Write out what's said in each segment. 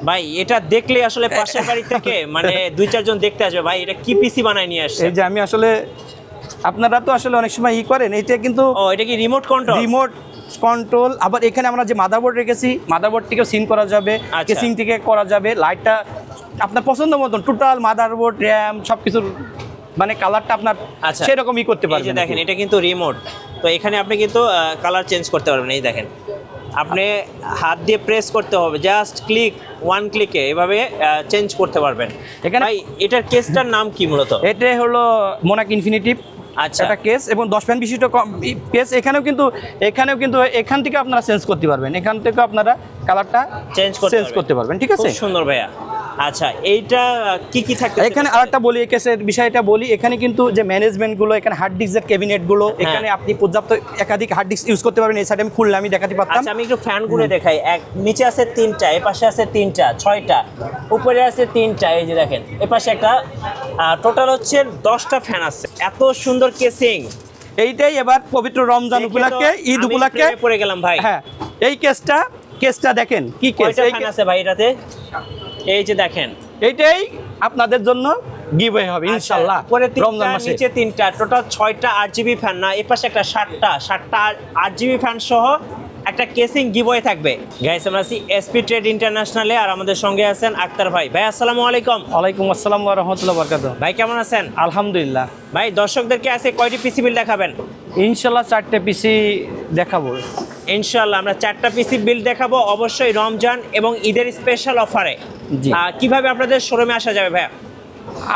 ভাই এটা দেখলে আসলে পাশের বাড়ি থেকে মানে 2-4 জন দেখতে আসবে ভাই এটা কি পিসি বানায় নিয়ে আসছে। এই যে আমি আসলে আপনারা তো আসলে অনেক সময় করেন, এটা কিন্তু এটা কি রিমোট কন্ট্রোল। আবার এখানে আমরা যে মাদারবোর্ড রেখেছি, মাদারবোর্ড থেকে সিন করা যাবে, কেসিং থেকে করা যাবে। লাইটটা আপনার পছন্দ মতন টোটাল মাদারবোর্ড, র্যাম সবকিছুর মানে কালারটা আপনার সেরকমই করতে পারবেন। এই যে দেখেন এটা কিন্তু রিমোট, তো এখানে আপনি কিন্তু কালার চেঞ্জ করতে পারবেন। এই দেখেন আপনি হাত দিয়ে প্রেস করতে হবে, জাস্ট ক্লিক, ওয়ান ক্লিকে এভাবে চেঞ্জ করতে পারবেন। এখানে ভাই এটার কেসটার নাম কি মূলত? এটা হলো মোনাক ইনফিনিটিভ। আচ্ছা, এটা কেস এবং 10 ফ্যান বিশিষ্ট কেস। এখানেও কিন্তু এখান থেকে আপনারা চেঞ্জ করতে পারবেন, এখান থেকে আপনারা কালারটা চেঞ্জ করতে পারবেন। ঠিক আছে, খুব সুন্দর ভাইয়া। আচ্ছা এইটা কি কি থাকতে এখানে আরেকটা বলি, এই কেসের বিষয়টা বলি। এখানে কিন্তু যে ম্যানেজমেন্টগুলো, এখানে হার্ড ডিস্কের ক্যাবিনেটগুলো, এখানে আপনি পর্যাপ্ত একাধিক হার্ড ডিস্ক ইউজ করতে পারবেন। এই সাইডে আমি খুললে আমি দেখাতে পারতাম। আচ্ছা আমি একটু ফ্যানগুলো দেখাই। নিচে আছে 3টা, এ পাশে আছে 3টা, 6টা, উপরে আছে 3টা। এই যে দেখেন এ পাশে একটা, টোটাল হচ্ছে 10টা ফ্যান আছে। এত সুন্দর কেসিং। এইটাই এবার পবিত্র রমজান উপলক্ষে, ঈদ উপলক্ষে পড়ে গেলাম ভাই। হ্যাঁ, এই কেসটা দেখেন কি কেস আছে ভাই এটাতে। এই যে দেখেন এইটাই আপনাদের জন্য গিভওয়ে হবে ইনশাআল্লাহ। রমজান মাসে নিচে 3টা, টোটাল 6টা আরজিবি ফ্যান, না এই পাশে একটা 7টা আরজিবি ফ্যান সহ একটা কেসিং গিভওয়ে থাকবে। গাইস আমরা আছি এসপি ট্রেড ইন্টারন্যাশনালে, আর আমাদের সঙ্গে আছেন আক্তার ভাই। ভাই আসসালামু আলাইকুম। ওয়ালাইকুম আসসালাম ওয়া রাহমাতুল্লাহি ওয়া বারাকাতুহু। ভাই কেমন আছেন? আলহামদুলিল্লাহ। ভাই দর্শকদেরকে আজকে কয়টি পিসি বিল দেখাবেন? ইনশাআল্লাহ 4টে পিসি দেখাবো। ইনশাআল্লাহ আমরা 4টা পিসি বিল দেখাবো, অবশ্যই রমজান এবং ঈদের স্পেশাল অফারে। কিভাবে আপনাদের শোরুমে আসা যাবে ভাইয়া?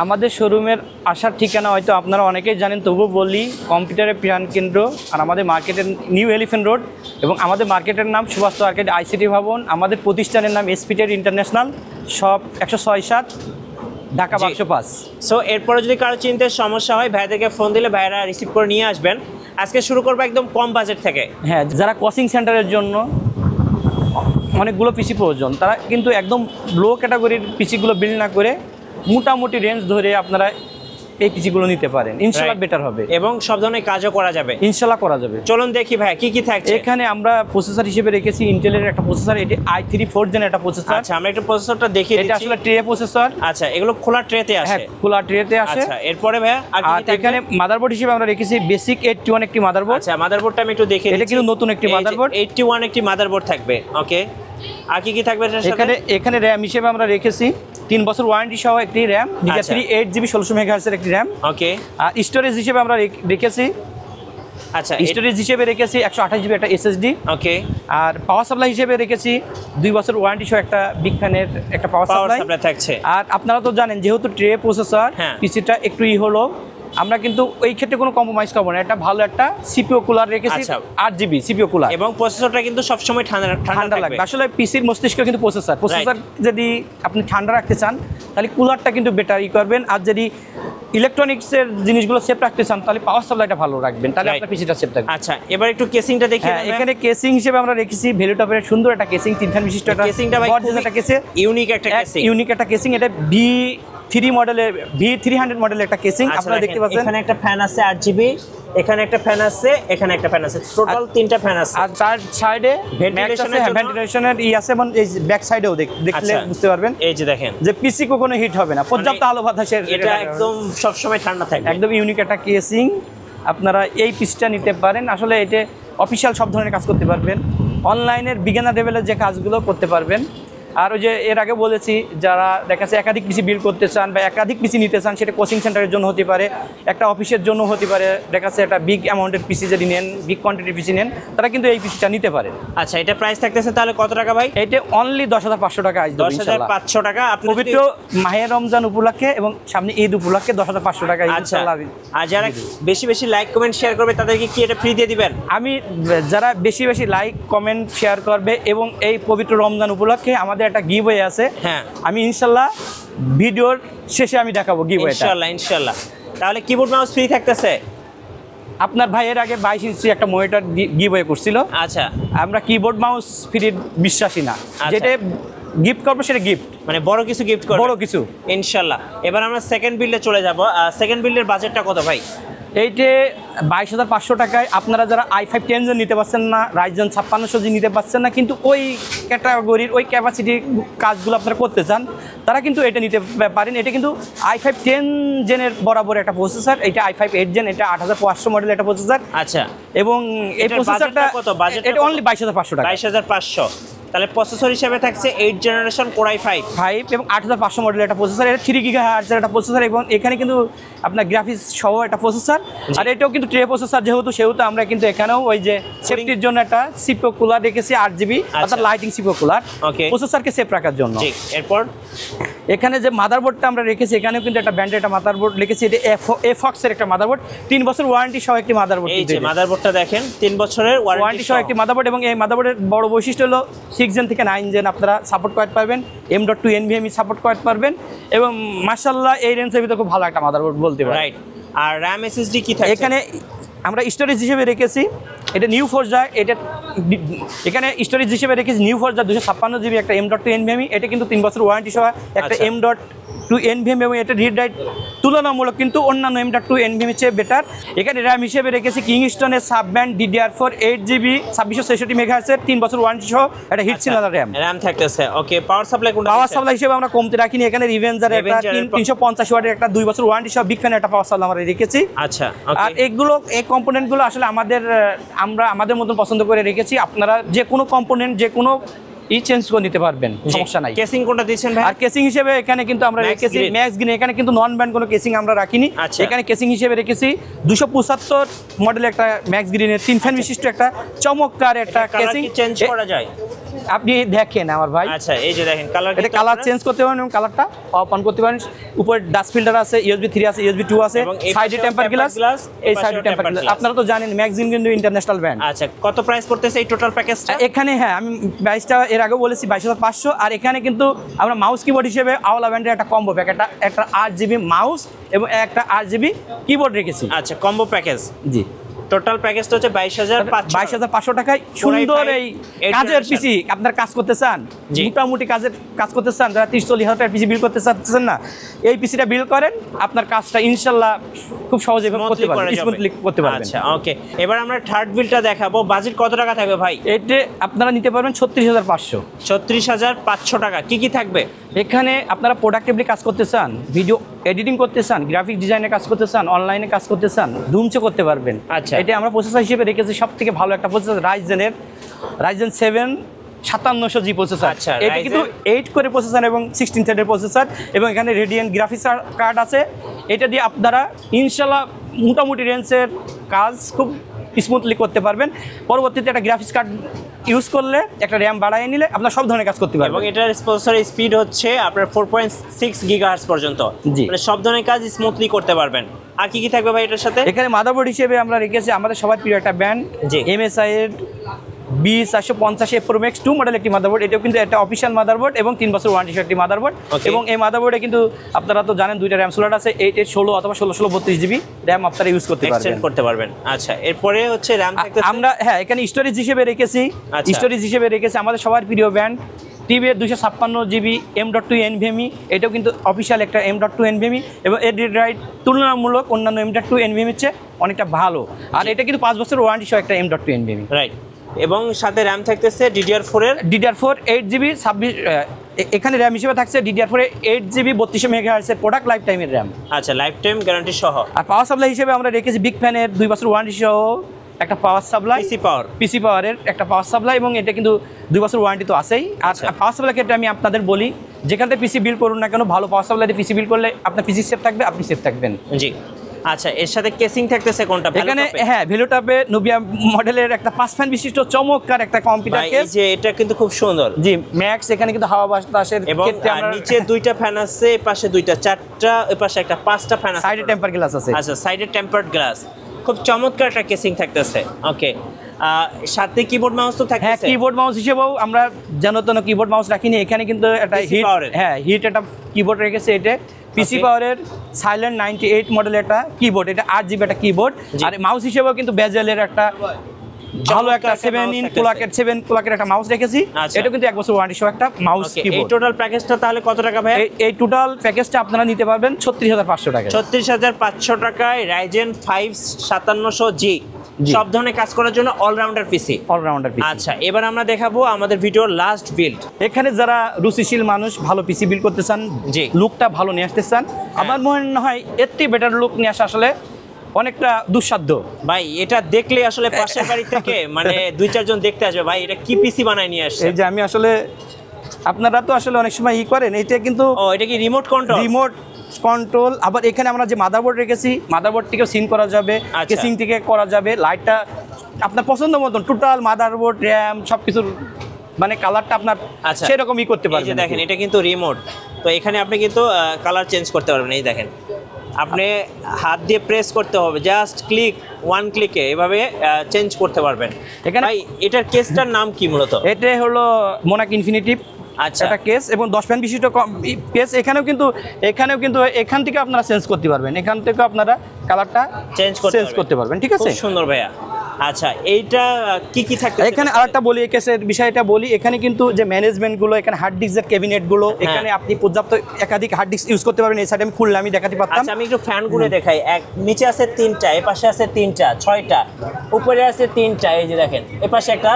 আমাদের শোরুমের আসার ঠিকানা হয়তো আপনারা অনেকেই জানেন, তবুও বলি। কম্পিউটারের প্রাণ কেন্দ্র, আর আমাদের মার্কেটের নিউ এলিফ্যান্ট রোড, এবং আমাদের মার্কেটের নাম সুভাষ আর্কেড আইসিটি ভবন। আমাদের প্রতিষ্ঠানের নাম SP trade international, shop 106-7, Dhaka 505। So এরপরে যদি কারো চিনতে সমস্যা হয় ভাইদেরকে ফোন দিলে ভাইরা রিসিভ করে নিয়ে আসবেন। আজকে শুরু করবো একদম কম বাজেট থেকে। হ্যাঁ, যারা কোচিং সেন্টারের জন্য অনেকগুলো পিসি প্রয়োজন, তারা কিন্তু একদম লো ক্যাটাগরির পিসিগুলো বিল্ড না করে মোটামুটি রেঞ্জ ধরে আপনারা এই পিসিগুলো নিতে পারেন। ইনশাআল্লাহ বেটার হবে এবং সব ধরনের কাজও করা যাবে। ইনশাআল্লাহ করা যাবে। চলুন দেখি ভাই কি কি থাকছে। এখানে আমরা প্রসেসর হিসেবে রেখেছি ইন্টেলের একটা প্রসেসর, এটি i3 4th জেন একটা প্রসেসর। আচ্ছা আমরা একটু প্রসেসরটা দেখিয়ে দিচ্ছি। এটা আসলে ট্রে প্রসেসর। আচ্ছা এগুলো খোলা ট্রেতে আসে? হ্যাঁ, খোলা ট্রেতে আসে। আচ্ছা এরপরে ভাইয়া আর এখানে মাদারবোর্ড হিসেবে আমরা রেখেছি বেসিক 81 একটি মাদারবোর্ড। আচ্ছা মাদারবোর্ডটা আমি একটু দেখিয়ে দিচ্ছি। এটা কিন্তু নতুন একটি মাদারবোর্ড, 81 একটি মাদারবোর্ড থাকবে। ওকে, আর কি কি থাকবে এখানে র্যাম হিসেবে আমরা রেখেছি 3 বছর ওয়ারেন্টি সহ একটি র্যাম, DDR3 8GB 16 মেগাহার্টজের একটি র্যাম। ওকে, আর স্টোরেজ হিসেবে আমরা রেখেছি, আচ্ছা স্টোরেজ হিসেবে রেখেছি 128GB একটা SSD। ওকে, আর পাওয়ার সাপ্লাই হিসেবে রেখেছি 2 বছর ওয়ারেন্টি সহ একটা বিগ ফ্যানের একটা পাওয়ার সাপ্লাই থাকছে। আর আপনারা তো জানেন যেহেতু ট্রে প্রসেসর, পিসিটা একটু হলো, আমরা কিন্তু ওই ক্ষেত্রে কোনো কম্প্রোমাইজ করব না। এটা ভালো একটা সিপিইউ কুলার রেখেছি, 8GB সিপিইউ কুলার, এবং প্রসেসরটা কিন্তু সব সময় ঠান্ডা লাগবে। আসলে পিসির মস্তিষ্ক কিন্তু প্রসেসর যদি আপনি ঠান্ডা রাখতে চান তাহলে কুলারটা কিন্তু বেটার করবেন। আর যদি ইলেকট্রনিক্সের জিনিসগুলো সেফ রাখতে চান তাহলে পাওয়ার সাপ্লাইটা ভালো রাখবেন, তাহলে আপনার পিসিটা সেফ থাকবে। আচ্ছা এবার একটু কেসিংটা দেখি। এখানে কেসিং হিসেবে আমরা রেখেছি ভ্যালুটপের সুন্দর একটা কেসিং, 3 ফ্যান বিশিষ্ট একটা কেসিংটা ভাই একটা কেসিং, ইউনিক একটা কেসিং। এটা V3 মডেলের, V300 মডেলের একটা কেসিং। আপনারা দেখতে পাচ্ছেন এখানে একটা ফ্যান আছে 8GB, এখানে একটা ফ্যান আছে, এখানে একটা ফ্যান আছে, টোটাল 3টা ফ্যান আছে। আর চার সাইডে ভেন্টিলেশনের আছে, এবং এই ব্যাক সাইডেও দেখলে বুঝতে পারবেন। এই যে দেখেন যে পিসি কখনো হিট হবে না, পর্যাপ্ত আলো বাতাসের, এটা একদম সব সময় ঠান্ডা থাকবে। একদম ইউনিক একটা কেসিং, আপনারা এই পিসটা নিতে পারেন। আসলে এটা অফিশিয়াল সব ধরনের কাজ করতে পারবেন, অনলাইনের বিগিনার লেভেলের যে কাজগুলো করতে পারবেন। আর ওই যে এর আগে বলেছি, যারা দেখা যাচ্ছে একাধিক পিসি বিল্ড করতে চান বা একাধিক পিসি নিতে চান, সেটা কোচিং সেন্টারের জন্য হতে পারে, একটা অফিসের জন্য হতে পারে, দেখা যাচ্ছে একটা বিগ অ্যামাউন্টের পিসি যদি নেন, বিগ কোয়ান্টিটির পিসি নেন, তারা কিন্তু এই পিসিটা নিতে পারে। আচ্ছা এটা প্রাইস থাকতেছে তাহলে কত টাকা ভাই? এটা অনলি 10,500 টাকা। 10,500 টাকা পবিত্র মাহে রমজান উপলক্ষে এবং সামনে ঈদ উপলক্ষে 10,500 টাকা ইনশাআল্লাহ। আর যারা বেশি বেশি লাইক কমেন্ট শেয়ার করবে তাদেরকে কি এটা ফ্রি দিয়ে দিবেন? আমি যারা বেশি বেশি লাইক কমেন্ট শেয়ার করবে এবং এই পবিত্র রমজান উপলক্ষে আমাদের একটা গিভওয়ে আছে। হ্যাঁ, আমি ইনশাআল্লাহ ভিডিওর শেষে আমি দেখাবো গিভওয়েটা। ইনশাআল্লাহ। তাহলে কিবোর্ড মাউস ফ্রি থাকতেছে। আপনার ভাইয়ের আগে 22 ইঞ্চি একটা মনিটর গিভওয়ে করছিল। আচ্ছা, আমরা কিবোর্ড মাউস ফ্রির বিশ্বাসী না, যেটা গিফট করবো সেটা গিফট, মানে বড় কিছু গিফট করব, বড় কিছু ইনশাআল্লাহ। এবার আমরা সেকেন্ড বিল্ডে চলে যাব। সেকেন্ড বিল্ডের বাজেটটা কত ভাই? এইটে 22,500 টাকায় আপনারা যারা i5 10 জন নিতে পারছেন না, রাইজেন 5600 জি নিতে পারছেন না, কিন্তু ওই ক্যাটাগরির ওই ক্যাপাসিটি কাজগুলো আপনারা করতে চান, তারা কিন্তু এটা নিতে পারেন। এটা কিন্তু i5 10 জেনের বরাবর একটা প্রসেসর, এটা i5 8 জেন, এটা 8500 মডেল একটা প্রসেসর। আচ্ছা, এবং এই প্রসেসরটা কত বাজেট? এটা অনলি 22,500 টাকা। 22,500। তাহলে প্রসেসর হিসেবে থাকছে 8 জেনারেশন কোর i5 এবং 8500 মডেলের একটা প্রসেসর, এটা 3 GHz এর একটা প্রসেসর, এবং এখানে কিন্তু আপনার গ্রাফিক্স সহ একটা প্রসেসর। আর এটাও কিন্তু ট্রে প্রসেসর সেহেতু আমরা কিন্তু এখানেও ওই যে সেফটির জন্য একটা সিপো কুলার রেখেছি 8GB, অর্থাৎ লাইটিং সিপো কুলার, প্রসেসরকে সেফ রাখার জন্য। এরপর এখানে যে মাদারবোর্ডটা আমরা রেখেছি, এখানেও কিন্তু একটা ব্র্যান্ডের একটা মাদারবোর্ড রেখেছি, এটা এফক্স এর একটা মাদারবোর্ড, 3 বছর ওয়ারেন্টি সহ একটি মাদারবোর্ড। এই যে মাদারবোর্ডটা দেখেন, 3 বছরের ওয়ারেন্টি সহ একটি মাদারবোর্ড। এবং এই মাদারবোর্ডের বড় বৈশিষ্ট্য হলো 6 জেন থেকে 9 জেন আপনারা সাপোর্ট করতে পারবেন, M.2 NVMe সাপোর্ট করতে পারবেন, এবং মাশাআল্লাহ এই রেঞ্জের ভিতরে খুব ভালো একটা মাদারবোর্ড বলতে পারেন। রাইট। আর RAM SSD কি থাকছে? এখানে আমরা স্টোরেজ হিসেবে রেখেছি এটা নিউ ফোরজা, এটা এখানে স্টোরেজ হিসেবে রেখেছি নিউ ফোরজা 256GB, একটা M.2 NVMe, এটা কিন্তু 3 বছর ওয়ারেন্টি সহ একটা M.2 NVMe, এবং এটা রিড রাইট তুলনামূলক কিন্তু অন্যান্য M.2 NVMe চেয়ে বেটার। এখানে র্যাম হিসেবে রেখেছি কিংস্টনের সাবব্যান্ড DDR4 8GB 2666 MHz এর 3 বছর ওয়ারেন্টি সহ একটা হিট সিগন্যাল র্যাম থাকতেছে। ওকে, পাওয়ার সাপ্লাই কোনটা? পাওয়ার সাপ্লাই হিসেবে আমরা কমতে রাখিনি, এখানে রিভেঞ্জার একটা 350 ওয়াটের একটা 2 বছর ওয়ারেন্টি সহ বিগ ফ্যান একটা পাওয়ার সাপ্লাই আমরা রেখেছি। আচ্ছা, আর এগুলো এই কম্পোনেন্টগুলো আসলে আমরা আমাদের মতন পছন্দ করে রেখেছি। আপনারা যে কোনো কম্পোনেন্ট যে কোনো চেঞ্জ করে নিতে পারবেন, সমস্যা নাই। কেসিং কোনটা দিয়েছেন ভাই? আর কেসিং হিসেবে এখানে কিন্তু আমরা রেখেছি ম্যাক্স গ্রিন, এখানে কিন্তু নন ব্যান্ড কোনো কেসিং আমরা রাখিনি। এখানে কেসিং হিসেবে রেখেছি 275 মডেলের একটা ম্যাক্স গ্রিনের 3 ফ্যান বিশিষ্ট একটা চমৎকার একটা কেসিং। চেঞ্জ করা যায়? আপনি দেখেন আমার ভাই, আচ্ছা এই যে দেখেন কালার, এটা কালার চেঞ্জ করতে পারেন এবং কালারটা অফ অন করতে পারেন। উপরে ডাস্ট ফিল্টার আছে, USB 3 আছে, USB 2 আছে, সাইডে টেম্পার গ্লাস, এই সাইডে টেম্পার গ্লাস। আপনারা তো জানেন ম্যাক্সিম কিন্তু ইন্টারন্যাশনাল ব্র্যান্ড। আচ্ছা, কত প্রাইস পড়তেছে এই টোটাল প্যাকেজটা? এখানে হ্যাঁ আমি প্রাইসটা এর আগে বলেছি 22,500। আর এখানে কিন্তু আমরা মাউস কিবোর্ড হিসেবে আওলা ব্র্যান্ডের একটা কম্বো প্যাক, একটা 8GB মাউস এবং একটা 8GB কিবোর্ড রেখেছি। আচ্ছা, কম্বো প্যাকেজ। জি, টোটাল প্যাকেজটা হচ্ছে 22,500 টাকায় সুন্দর এই কাজের পিসি। আপনার কাজ করতে চান, মোটামুটি কাজ করতে চান, যারা 30-40 হাজার টাকার পিসি বিল করতে চাচ্ছেন না, এই পিসিটা বিল করেন, আপনার কাজটা ইনশাল্লাহ খুব সহজে করতে পারবেন, স্মুথলি করতে পারবেন। আচ্ছা ওকে, এবার আমরা থার্ড বিলটা দেখাবো। বাজেট কত টাকা থাকবে ভাই? এটা আপনারা নিতে পারবেন 36,500। 36,500 টাকা। কি কি থাকবে এখানে? আপনারা প্রোডাক্টিভলি কাজ করতে চান, ভিডিও এডিটিং করতে চান, গ্রাফিক ডিজাইনে কাজ করতে চান, অনলাইনে কাজ করতে চান, ধুমচে করতে পারবেন। আচ্ছা, এটা আমরা প্রসেসর হিসেবে রেখেছি সব থেকে ভালো একটা প্রসেসর, রাইজেন 7 5700G প্রসেসর। এটা কিন্তু 8 করে প্রসেসর এবং 16 থ্রেডের প্রসেসর, এবং এখানে রেডিয়েন্ট গ্রাফিক্স কার্ড আছে। এটা দিয়ে আপনারা ইনশাল্লাহ মোটামুটি রেঞ্জের কাজ খুব স্মুথলি করতে পারবেন। পরবর্তীতে একটা গ্রাফিক্স কার্ড ইউজ করলে, একটা র্যাম বাড়ায় নিলে আপনার সব ধরনের কাজ করতে পারবেন। এবং এটার প্রসেসরের স্পিড হচ্ছে আপনার 4.6 GHz পর্যন্ত, মানে সব ধরনের কাজ স্মুথলি করতে পারবেন। আর কি কি থাকবে ভাই এটার সাথে? এখানে মাদারবোর্ড হিসেবে আমরা রেখেছি আমাদের সবার প্রিয় একটা ব্র্যান্ড MSI এর B450 Pro Max 2 মডেল একটি মাদারবোর্ড। এটাও কিন্তু একটা অফিশিয়াল মাদারবোর্ড এবং 3 বছর ওয়ারেন্টি সহ একটি মাদারবোর্ড। এবং এই মাদারবোর্ডে কিন্তু আপনারা তো জানেন দুইটা র্যাম স্লট আছে, 8 16 অথবা 16 32GB র্যাম আপনারা ইউজ করতে পারবেন। আচ্ছা, এরপরে হচ্ছে র্যাম থাকতেছে আমরা হ্যাঁ এখানে স্টোরেজ হিসেবে রেখেছি আমাদের সবার প্রিয় ব্র্যান্ড টিভিএর 256GB M.2 NVMe। এটাও কিন্তু অফিশিয়াল একটা M.2 NVMe, এবং এর রিড রাইট তুলনামূলক অন্যান্য M.2 NVMe চেয়ে অনেকটা ভালো। আর এটা কিন্তু 5 বছর ওয়ারেন্টি সহ একটা M.2 NVMe। রাইট। এবং সাথে র্যাম থাকতেছে DDR4 8GB 26। এখানে র্যাম হিসেবে থাকছে DDR4 8GB 3200 MHz এর প্রোডাক্ট লাইফ টাইমের র্যাম। আচ্ছা, লাইফ টাইম গ্যারান্টি সহ। আর পাওয়ার সাপ্লাই হিসেবে আমরা রেখেছি বিগ ফ্যানের 2 বছর ওয়ারেন্টি সহ একটা পাওয়ার সাপ্লাই, পিসি পাওয়ারের একটা পাওয়ার সাপ্লাই, এবং এটা কিন্তু 2 বছর ওয়ারেন্টি তো আছেই। আর পাওয়ার সাপ্লাই ক্ষেত্রে আমি আপনাদের বলি, যেখান থেকে পিসি বিল করুন না কেন, ভালো পাওয়ার সাপ্লাই দিয়ে পিসি বিল করলে আপনার পিসি সেফ থাকবে, আপনি সেফ থাকবেন। জি। আচ্ছা, এর সাথে কেসিং থাকতেছে কোনটা? এখানে হ্যাঁ ভ্যালুটপে নোভিয়া মডেলের একটা 5 ফ্যান বিশিষ্ট চমৎকার একটা কম্পিউটার কেস। যে এটা কিন্তু খুব সুন্দর। জি, ম্যাক্স। এখানে কিন্তু হাওয়া বাতাসের ক্ষেত্রে আমরা নিচে 2টা ফ্যান আছে, এই পাশে 2টা, 4টা, এই পাশে একটা, 5টা ফ্যান আছে, সাইডে টেম্পার গ্লাস আছে। আচ্ছা, সাইডে টেম্পারড গ্লাস, খুব চমৎকার একটা কেসিং থাকতেছে। ওকে, সাথে কিবোর্ড মাউস তো থাকতেছে। হ্যাঁ, কিবোর্ড মাউস হিসেবেও আমরা জানোতন কিবোর্ড মাউস রাখিনি। এখানে কিন্তু একটা হিট একটা কিবোর্ড রেখেছে। এটা পিসি পাওয়ারের সাইলেন্ট 98 মডেলের একটা কিবোর্ড, এটা 8GB একটা কিবোর্ড। আর মাউস হিসেবেও কিন্তু বেজেলের একটা ভালো একটা 7 ইন কোলাকেট 7 কোলাকেট একটা মাউস রেখেছি। এটা কিন্তু 1 বছর ওয়ারেন্টি সহ একটা মাউস কিবোর্ড। এই টোটাল প্যাকেজটা তাহলে কত টাকা ভাই? এই টোটাল প্যাকেজটা আপনারা নিতে পারবেন 36500 টাকা। 36500 টাকায় Ryzen 5 5700G সব ধরনের কাজ করার জন্য অলরাউন্ডার পিসি। আচ্ছা, এবার আমরা দেখাবো আমাদের ভিডিওর লাস্ট বিল্ড। এখানে যারা রুচিশীল মানুষ ভালো পিসি বিল্ড করতে চান, লুকটা ভালো নিয়ে আসতে চান, আমার মনে হয় এর থেকে বেটার লুক নিয়ে আসা আসলে অনেকটা দুঃসাধ্য ভাই। এটা দেখলে আসলে পাশের বাড়ি থেকে মানে 2-4 জন দেখতে আসবে, ভাই এটা কি পিসি বানায় নিয়ে আসছে। এই যে আমি আসলে, আপনারা তো আসলে অনেক সময় করেন, এটা কিন্তু এটা কি রিমোট কন্ট্রোল। আবার এখানে আমরা যে মাদারবোর্ড রেখেছি, মাদারবোর্ড থেকে সিন করা যাবে, কেসিং থেকে করা যাবে। লাইটটা আপনার পছন্দ মতন টোটাল মাদারবোর্ড, র্যাম সবকিছু মানে কালারটা আপনার সেরকমই করতে পারবেন। এই যে দেখেন, এটা কিন্তু রিমোট, তো এখানে আপনি কিন্তু কালার চেঞ্জ করতে পারবেন। এই দেখেন, আপনি হাত দিয়ে প্রেস করতে হবে, জাস্ট ক্লিক, 1 ক্লিকে এভাবে চেঞ্জ করতে পারবেন। এখানে ভাই এটার কেসটার নাম কি মূলত? এটা হলো মোনাক ইনফিনিটিভ। আচ্ছা, এটা কেস এবং 10 ফ্যান বিশিষ্ট কেস। এখানেও কিন্তু এখান থেকে আপনারা চেঞ্জ করতে পারবেন, এখান থেকে আপনারা কালারটা চেঞ্জ করতে পারবেন। ঠিক আছে, খুব সুন্দর ভাইয়া। আচ্ছা, এইটা কি থাকছে এখানে? আরেকটা বলি, এই কেসের বিষয়টা বলি। এখানে কিন্তু যে ম্যানেজমেন্টগুলো, এখানে হার্ড ডিস্কের ক্যাবিনেটগুলো, এখানে আপনি পর্যাপ্ত একাধিক হার্ড ডিস্ক ইউজ করতে পারবেন। এই সাইডে আমি খুললে আমি দেখাতে পারতাম। আচ্ছা, আমি একটু ফ্যানগুলো দেখাই। নিচে আছে 3টা, এ পাশে আছে 3টা, 6টা, উপরে আছে 3টা। এই যে দেখেন, এ পাশে একটা,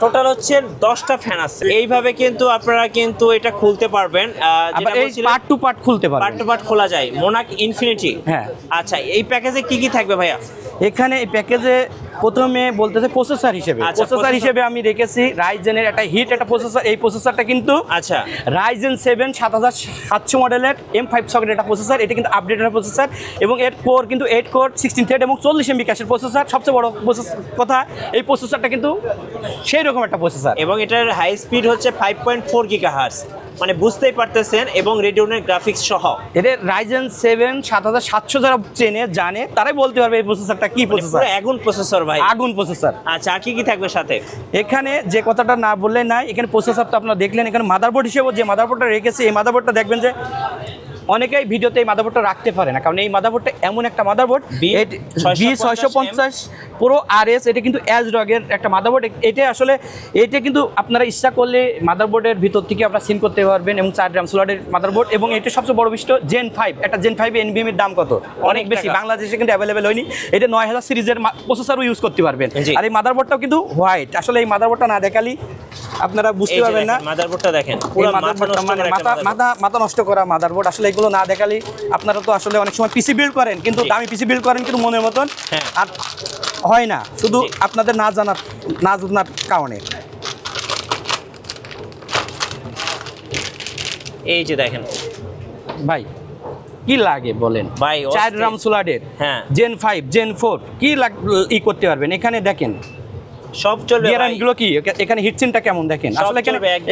টোটাল হচ্ছে 10টা ফ্যান আছে। এইভাবে কিন্তু আপনারা কিন্তু এটা খুলতে পারবেন, পার্ট টু পার্ট খুলতে পারবেন, পার্ট টু পার্ট খোলা যায়। Monk infinity. হ্যাঁ, আচ্ছা, এই প্যাকেজে কি থাকবে ভাইয়া? এখানে এই প্যাকেজে প্রথমে বলতেছে প্রসেসর হিসেবে আমি রেখেছি রাইজেনের একটা হিট একটা প্রসেসর। এই প্রসেসরটা কিন্তু আচ্ছা রাইজেন 7 7700 মডেলের M5 সকেট একটা প্রসেসর। এটা কিন্তু আপডেটেড প্রসেসর এবং এর কোর কিন্তু 8 কোর 16 থ্রেড এবং 40 MB ক্যাশের প্রসেসর। সবচেয়ে বড় কথা, এই প্রসেসরটা কিন্তু সেই রকম একটা প্রসেসর এবং এটার হাই স্পিড হচ্ছে 5.4 GHz, মানে বুঝতেই পারতেছেন, এবং রেডিওনের গ্রাফিক্স সহ। এটা রাইজেন 7 7700 যারা জানে তারাই বলতে পারবে এই প্রসেসরটা কি প্রসেসর। পুরো আগুন প্রসেসর ভাই, আগুন প্রসেসর। আচ্ছা, আর কি থাকবে সাথে? এখানে যে কথাটা না বললে নাই, এখানে প্রসেসরটা আপনারা দেখলেন। এখানে মাদারবোর্ড হিসেবে যে মাদারবোর্ডটা রেখেছে, এই মাদারবোর্ডটা দেখবেন যে অনেকেই ভিডিওতে এই মাদারবোর্ডটা রাখতে পারে না, কারণ এই মাদারবোর্ডটা এমন একটা মাদারবোর্ড B650 Pro RS। এটা কিন্তু অ্যাজরগের একটা মাদারবোর্ড। এটা কিন্তু আপনারা ইচ্ছা করলে মাদারবোর্ডের ভিতর থেকে আপনারা সিন করতে পারবেন এবং 4 RAM সোলারের মাদারবোর্ড। এবং এটা সবচেয়ে বড় বিষয়, Gen 5 একটা Gen 5 NVMe এর দাম কত? অনেক বেশি, বাংলাদেশে কিন্তু অ্যাভেলেবেল হয়নি। এটা 9000 সিরিজের প্রসেসরও ইউজ করতে পারবেন। আর এই মাদারবোর্ডটাও কিন্তু হোয়াইট। আসলে এই মাদারবোর্ডটা না দেখালে আপনারা বুঝতে পারবেন না। মাদারবোর্ডটা দেখেন, পুরো মাথা নষ্ট করা মাদারবোর্ড। আসলে এগুলো না দেখালে, আপনারা তো আসলে অনেক সময় পিসি বিল্ড করেন, কিন্তু দামি পিসি বিল্ড করেন কিন্তু মনের মতন আর হয় না, শুধু আপনাদের না জানার কারণে। এই যে দেখেন ভাই, কি লাগে বলেন ভাই? 4 RAM সোলারের Gen 5 Gen 4 কি করতে পারবেন? এখানে দেখেন সব চলবে। গ্যারান্টিগুলো কি? এখানে হিটসিনটা কেমন দেখেন? আসলে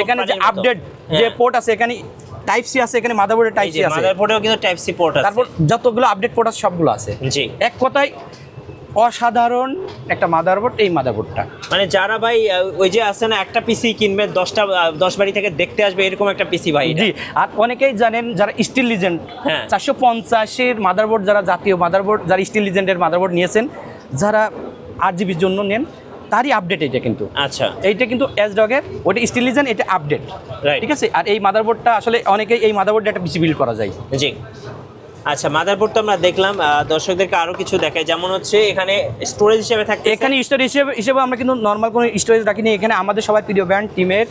এখানে যে আপডেট যে পোর্ট আছে, এখানে টাইপ সি আছে, এখানে মাদারবোর্ডের টাইপ সি আছে, মাদারবোর্ডেও কিন্তু টাইপ সি পোর্ট আছে। তারপর যতগুলো আপডেট পোর্ট আছে সবগুলো আছে। জি, এক কথায় অসাধারণ একটা মাদারবোর্ড এই মাদারবোর্ডটা। মানে যারা ভাই ওই যে আছে না, একটা পিসি কিনবে 10 বাড়ি থেকে দেখতে আসবে, এরকম একটা পিসি ভাই। জি, আর অনেকেই জানেন যারা স্টিল লিজেন্ড 450 এর মাদারবোর্ড, যারা জাতীয় মাদারবোর্ড, যারা স্টিল লিজেন্ডের মাদারবোর্ড নিয়েছেন, যারা 8GB জন্য নেন, তারই আপডেট এটা কিন্তু। আচ্ছা, এইটা কিন্তু অ্যাজরগের, ওটা স্টিল লিজেন্ড, এটা আপডেট। ঠিক আছে, আর এই মাদারবোর্ডটা আসলে অনেকেই এই মাদারবোর্ডে একটা পিসি বিল্ড করা যায়। জি, আচ্ছা, মাদারবোর্ড তো আমরা দেখলাম, দর্শকদেরকে আরো কিছু দেখাই। যেমন হচ্ছে এখানে স্টোরেজ হিসেবে থাকে, এখানে স্টোরেজ হিসেবে আমরা কিন্তু নর্মাল কোনো স্টোরেজ রাখিনি। এখানে আমাদের সবাই প্রিয় ব্র্যান্ড টিমের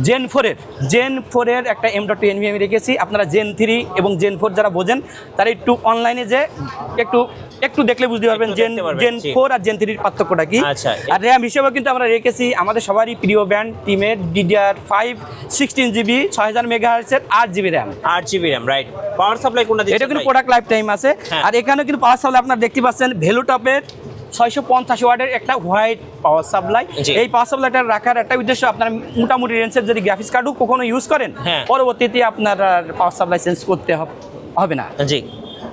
Gen 4 এর একটা M.2 NVMe রেখেছি। আপনারা Gen 3 এবং Gen 4 যারা বোঝেন, তারা একটু অনলাইনে যে একটু দেখলে বুঝতে পারবেন Gen 4 আর Gen 3 এর পার্থক্যটা কি। আর RAM হিসেবে কিন্তু আমরা রেখেছি আমাদের সবারই প্রিয় ব্র্যান্ড টিমের DDR5 16GB 6000 MHz এর 8GB RAM। Right. Power supply কোনটা দিচ্ছেন? এটা কিন্তু প্রোডাক্ট লাইফ টাইম আছে। আর এখানেও কিন্তু পাওয়ার সাপ্লাই আপনারা দেখতে পাচ্ছেন, ভ্যালুটপের 650 ওয়াটের একটা হোয়াইট পাওয়ার সাপ্লাই। এই পাওয়ার সাপ্লাইটা রাখার একটা উদ্দেশ্য, আপনার মোটামুটি রেঞ্জের যদি গ্রাফিক্স কার্ডও কখনো ইউজ করেন, পরবর্তীতে আপনার পাওয়ার সাপ্লাই চেঞ্জ করতে হবে না। জি,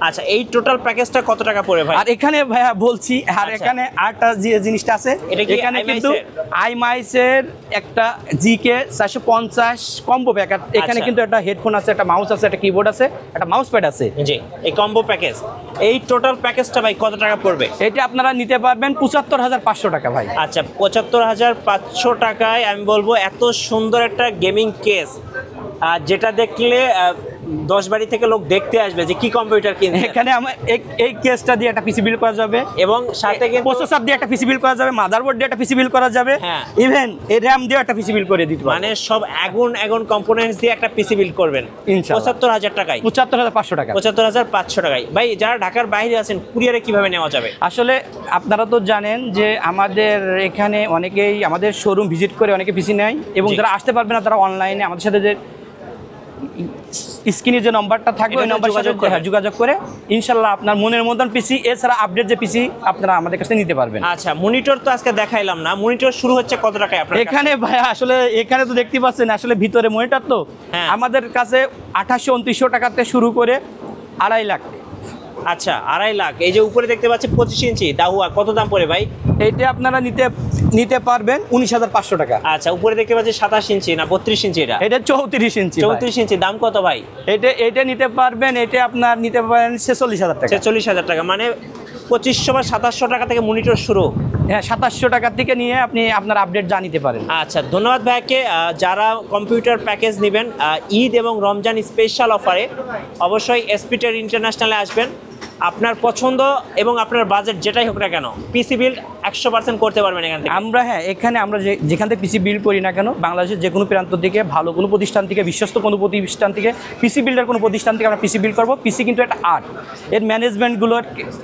আচ্ছা, এই টোটাল প্যাকেজটা কত টাকা পড়ে ভাই? আর এখানে ভাইয়া বলছি, আর এখানে আরেকটা যে জিনিসটা আছে, এখানে কিন্তু আইমাইসের একটা জিকে 450 কম্বো প্যাক, এখানে কিন্তু একটা হেডফোন আছে, একটা মাউস আছে, একটা কিবোর্ড আছে, একটা মাউস প্যাড আছে। জি, এই কম্বো প্যাকেজ, এই টোটাল প্যাকেজটা ভাই কত টাকা পড়বে? এটা আপনারা নিতে পারবেন ৭৫,৫০০ টাকা ভাই। আচ্ছা, ৭৫,৫০০ টাকায় আমি বলবো এত সুন্দর একটা গেমিং কেস, যেটা দেখলে 10 বাড়ি থেকে লোক দেখতে আসবে যে কি কম্পিউটার কিনছে। এখানে আমার এই কেসটা দিয়ে একটা পিসি বিল করা যাবে, এবং সাথে কিন্তু প্রসেসর দিয়ে একটা পিসি বিল করা যাবে, মাদারবোর্ড দিয়ে একটা পিসি বিল করা যাবে, ইভেন এই র‍্যাম দিয়ে একটা পিসি বিল করে দিতে পারবেন। মানে সব আগুন কম্পোনেন্টস দিয়ে একটা পিসি বিল করবেন ইনশাআল্লাহ ৭৫,০০০ টাকায়, ৭৫,৫০০ টাকা, ৭৫,৫০০ টাকায়। ভাই, যারা ঢাকার বাইরে আছেন কুরিয়ারে কিভাবে নেওয়া যাবে? আসলে আপনারা তো জানেন যে আমাদের এখানে অনেকেই আমাদের শোরুম ভিজিট করে অনেকে পিসি নেয়, এবং যারা আসতে পারবে না তারা অনলাইনে আমাদের সাথে যে স্ক্রিনে যে নম্বরটা থাকবে ওই নম্বরের সাথে যোগাযোগ করে ইনশাল্লাহ আপনার মনের মতন পিসি, এছাড়া আপডেট যে পিসি আপনারা আমাদের কাছে নিতে পারবেন। আচ্ছা, মনিটর তো আজকে দেখাইলাম না, মনিটর শুরু হচ্ছে কত টাকায় আপনার এখানে ভাই? আসলে এখানে তো দেখতে পাচ্ছেন আসলে ভিতরে মনিটর তো আমাদের কাছে ২৮০০-২৯০০ টাকাতে শুরু করে ২.৫ লাখ। আচ্ছা, ২.৫ লাখ। এই যে উপরে দেখতে পাচ্ছি 25 ইঞ্চি দাহুয়া, কত দাম পড়ে ভাই? এইটা আপনারা নিতে পারবেন ১৯,৫০০ টাকা। আচ্ছা, উপরে দেখতে পাচ্ছি ২৭ ইঞ্চি না 32 ইঞ্চি? এটা 34 ইঞ্চি। 34 ইঞ্চি দাম কত ভাই? এটা নিতে পারবেন, এটা আপনার নিতে পারেন ৪৬,০০০ টাকা। ৪৬,০০০ টাকা, মানে ২৫০০ বা ২৭০০ টাকা থেকে মনিটর শুরু। হ্যাঁ, ২৭০০ টাকা থেকে নিয়ে আপনি আপনার আপডেট যা নিতে পারেন। আচ্ছা, ধন্যবাদ ভাইকে। যারা কম্পিউটার প্যাকেজ নেবেন ঈদ এবং রমজান স্পেশাল অফারে, অবশ্যই এসপি ট্রেড ইন্টারন্যাশনালে আসবেন। আপনার পছন্দ এবং আপনার বাজেট যেটাই হোক না কেন, পিসি বিল্ড 100% করতে পারবেন এখান থেকে। এখানে আমরা যেখান থেকে পিসি বিল্ড করি না কেন, বাংলাদেশের যে কোনো প্রান্ত থেকে, ভালো কোনো প্রতিষ্ঠান থেকে, বিশ্বস্ত কোনো প্রতিষ্ঠান থেকে, পিসি বিল্ডার কোনো প্রতিষ্ঠান থেকে আমরা পিসি বিল্ড করবো। পিসি কিন্তু একটা আর্ট, এর ম্যানেজমেন্টগুলো,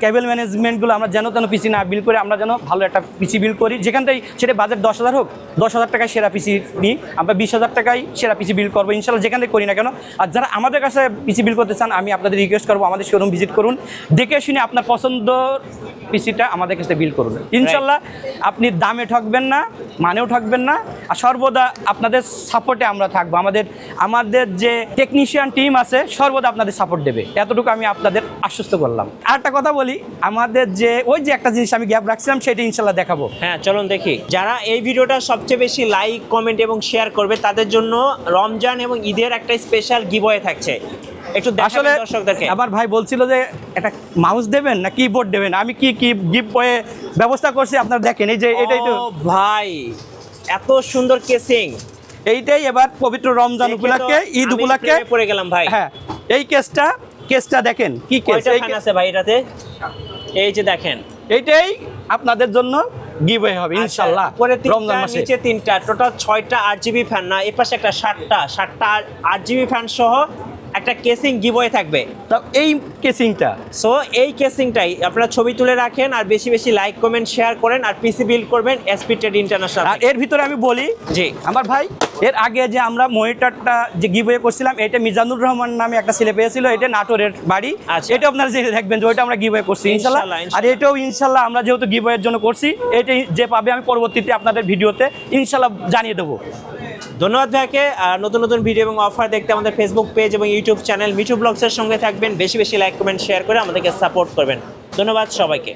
কেবল ম্যানেজমেন্টগুলো আমরা যেন তেন পিসি না বিল্ড করে, আমরা যেন ভালো একটা পিসি বিল্ড করি। যেখান থেকে সেটা বাজেট 10,000 হোক, 10,000 টাকায় সেরা পিসি নিই, আমরা 20,000 টাকায় সেরা পিসি বিল্ড করবো ইনশাল্লাহ, যেখান থেকে করি না কেন। আর যারা আমাদের কাছে পিসি বিল্ড করতে চান, আমি আপনাদের রিকোয়েস্ট করবো আমাদের শোরুম ভিজিট করুন, দেখে শুনে আপনার পছন্দ পিসিটা আমাদের কাছে বিল করুন ইনশাল্লাহ। আপনি দামে ঠকবেন না, মানেও ঠকবেন না, আর সর্বদা আপনাদের সাপোর্টে আমরা থাকবো। আমাদের যে টেকনিশিয়ান টিম আছে সর্বদা আপনাদের সাপোর্ট দেবে, এতটুকু আমি আপনাদের আশ্বস্ত করলাম। আর একটা কথা বলি, আমাদের যে ওই যে একটা জিনিস আমি গ্যাপ রাখছিলাম সেটা ইনশাল্লাহ দেখাবো। হ্যাঁ, চলুন দেখি। যারা এই ভিডিওটা সবচেয়ে বেশি লাইক, কমেন্ট এবং শেয়ার করবে তাদের জন্য রমজান এবং ঈদের একটা স্পেশাল গিভওয়ে থাকছে। একটু আসলে দর্শকদেরকে আমার ভাই বলছিল যে একটা মাউস দেবেন না কিবোর্ড দেবেন, আমি কি গিভওয়ে ব্যবস্থা করছি আপনারা দেখেন। এই যে এটাই তো ভাই, এত সুন্দর কেসিং, এইটাই এবার পবিত্র রমজান উপলক্ষে, ঈদ উপলক্ষে পড়ে গেলাম ভাই। হ্যাঁ, এই কেসটা দেখেন কি কেস আছে ভাই এটাতে, এই যে দেখেন, এইটাই আপনাদের জন্য গিভওয়ে হবে ইনশাআল্লাহ। রমজান মাসে নিচে 3টা, টোটাল 6টা 8GB ফ্যান, না এই পাশে একটা 7টা 8GB ফ্যান সহ একটা কেসিং গিভওয়ে থাকবে। তো এই কেসিংটা, সো এই কেসিংটাই আপনারা ছবি তুলে রাখেন, আর বেশি বেশি লাইক, কমেন্ট, শেয়ার করেন, আর পিসি বিল্ড করবেন এসপি ট্রেড ইন্টারন্যাশনাল। আর এর ভিতরে আমি বলি, জি আমার ভাই, এর আগে যে আমরা মনিটরটা যে গিভওয়ে করছিলাম, এটা মিজানুর রহমান নামে একটা ছেলে পেয়েছিল, এটা নাটোরের বাড়ি। এটা আপনারা যে দেখবেন যে ওইটা আমরা গিভওয়ে করছি ইনশাআল্লাহ। আর এটাও ইনশাআল্লাহ আমরা যেহেতু গিভওয়ের জন্য করছি, এটাই যে পাবে আমি পরবর্তীতে আপনাদের ভিডিওতে ইনশাআল্লাহ জানিয়ে দেবো। ধন্যবাদ ভাইকে। নতুন নতুন ভিডিও এবং অফার দেখতে আমাদের ফেসবুক পেজ এবং ইউটিউব চ্যানেল মিঠু ব্লগসের সঙ্গে থাকবেন। বেশি বেশি লাইক, কমেন্ট, শেয়ার করে আমাদেরকে সাপোর্ট করবেন। ধন্যবাদ সবাইকে।